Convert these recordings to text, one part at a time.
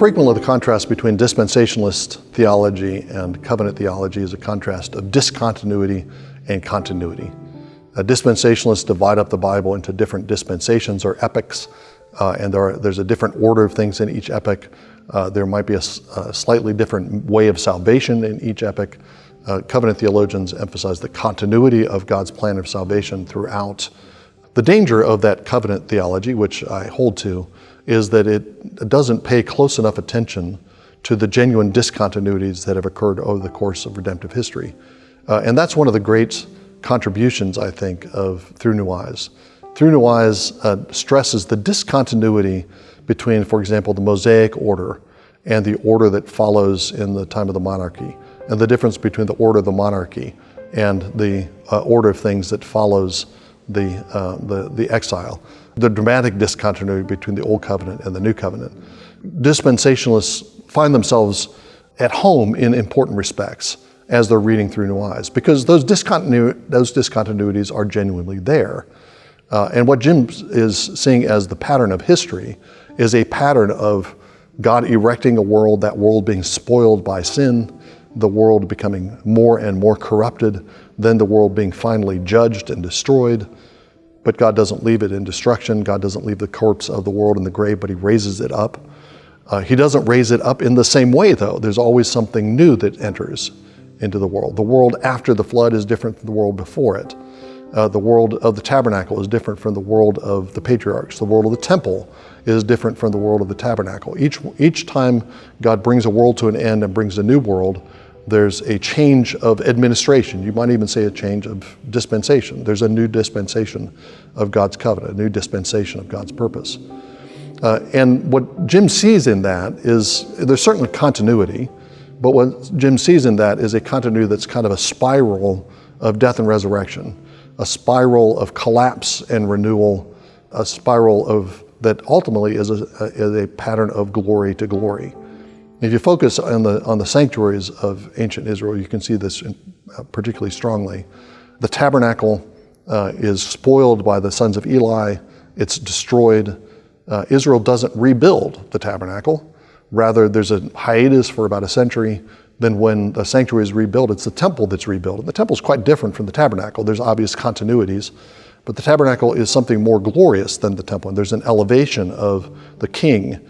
Frequently, the contrast between dispensationalist theology and covenant theology is a contrast of discontinuity and continuity. Dispensationalists divide up the Bible into different dispensations or epochs, and there's a different order of things in each epoch. There might be a slightly different way of salvation in each epoch. Covenant theologians emphasize the continuity of God's plan of salvation throughout. The danger of that covenant theology, which I hold to, is that it doesn't pay close enough attention to the genuine discontinuities that have occurred over the course of redemptive history. And that's one of the great contributions, I think, of Through New Eyes. Through New Eyes stresses the discontinuity between, for example, the Mosaic order and the order that follows in the time of the monarchy, and the difference between the order of the monarchy and the order of things that follows the exile. The dramatic discontinuity between the Old Covenant and the New Covenant. Dispensationalists find themselves at home in important respects as they're reading Through New Eyes, because those discontinuities are genuinely there. And what Jim is seeing as the pattern of history is a pattern of God erecting a world, that world being spoiled by sin, the world becoming more and more corrupted, then the world being finally judged and destroyed. But God doesn't leave it in destruction. God doesn't leave the corpse of the world in the grave, but he raises it up. He doesn't raise it up in the same way, though. There's always something new that enters into the world. The world after the flood is different from the world before it. The world of the tabernacle is different from the world of the patriarchs. The world of the temple is different from the world of the tabernacle. Each time God brings a world to an end and brings a new world, there's a change of administration. You might even say a change of dispensation. There's a new dispensation of God's covenant, a new dispensation of God's purpose. And what Jim sees in that is, there's certainly continuity, but what Jim sees in that is a continuity that's kind of a spiral of death and resurrection, a spiral of collapse and renewal, a spiral that ultimately is a pattern of glory to glory. If you focus on the sanctuaries of ancient Israel, you can see this particularly strongly. The tabernacle is spoiled by the sons of Eli. It's destroyed. Israel doesn't rebuild the tabernacle. Rather, there's a hiatus for about a century. Then when the sanctuary is rebuilt, it's the temple that's rebuilt. And the temple is quite different from the tabernacle. There's obvious continuities, but the tabernacle is something more glorious than the temple. And there's an elevation of the king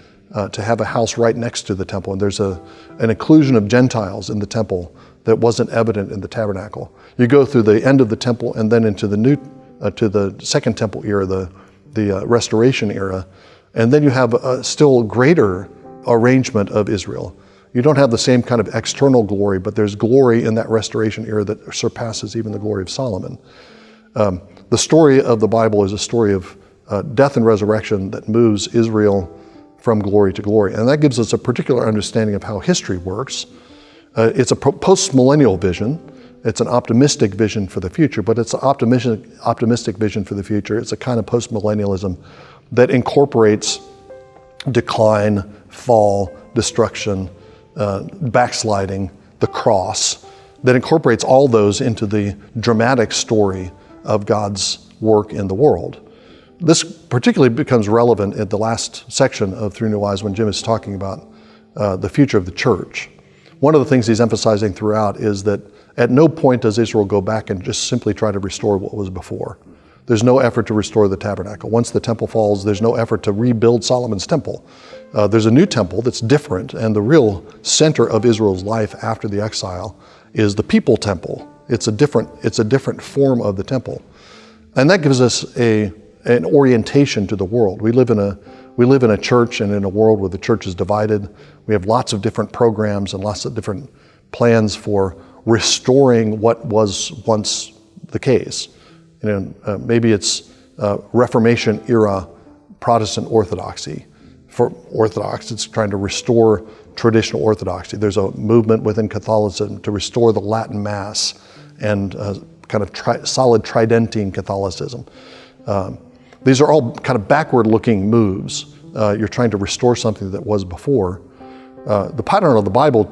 to have a house right next to the temple. And there's an inclusion of Gentiles in the temple that wasn't evident in the tabernacle. You go through the end of the temple and then into to the Second Temple era, the Restoration era, and then you have a still greater arrangement of Israel. You don't have the same kind of external glory, but there's glory in that Restoration era that surpasses even the glory of Solomon. The story of the Bible is a story of death and resurrection that moves Israel from glory to glory. And that gives us a particular understanding of how history works. It's a post-millennial vision. It's an optimistic vision for the future, but it's an optimistic vision for the future. It's a kind of post-millennialism that incorporates decline, fall, destruction, backsliding, the cross, that incorporates all those into the dramatic story of God's work in the world. This particularly becomes relevant at the last section of Through New Eyes when Jim is talking about the future of the church. One of the things he's emphasizing throughout is that at no point does Israel go back and just simply try to restore what was before. There's no effort to restore the tabernacle. Once the temple falls, there's no effort to rebuild Solomon's temple. There's a new temple that's different, and the real center of Israel's life after the exile is the people temple. It's a different form of the temple. And that gives us an orientation to the world. We live in a church and in a world where the church is divided. We have lots of different programs and lots of different plans for restoring what was once the case. Maybe it's Reformation era Protestant orthodoxy. For Orthodox, it's trying to restore traditional orthodoxy. There's a movement within Catholicism to restore the Latin Mass and kind of solid Tridentine Catholicism. These are all kind of backward-looking moves. You're trying to restore something that was before. The pattern of the Bible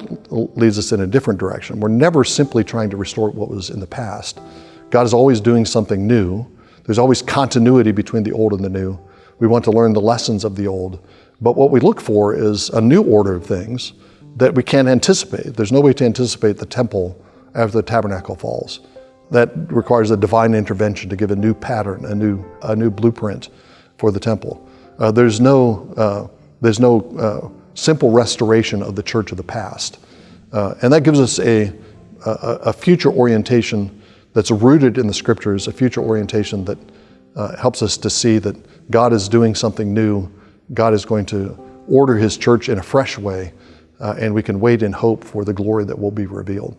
leads us in a different direction. We're never simply trying to restore what was in the past. God is always doing something new. There's always continuity between the old and the new. We want to learn the lessons of the old, But what we look for is a new order of things that we can't anticipate. There's no way to anticipate the temple after the tabernacle falls. That requires a divine intervention to give a new pattern, a new blueprint for the temple. There's no simple restoration of the church of the past. And that gives us a future orientation that's rooted in the scriptures, a future orientation that helps us to see that God is doing something new. God is going to order his church in a fresh way, and we can wait in hope for the glory that will be revealed.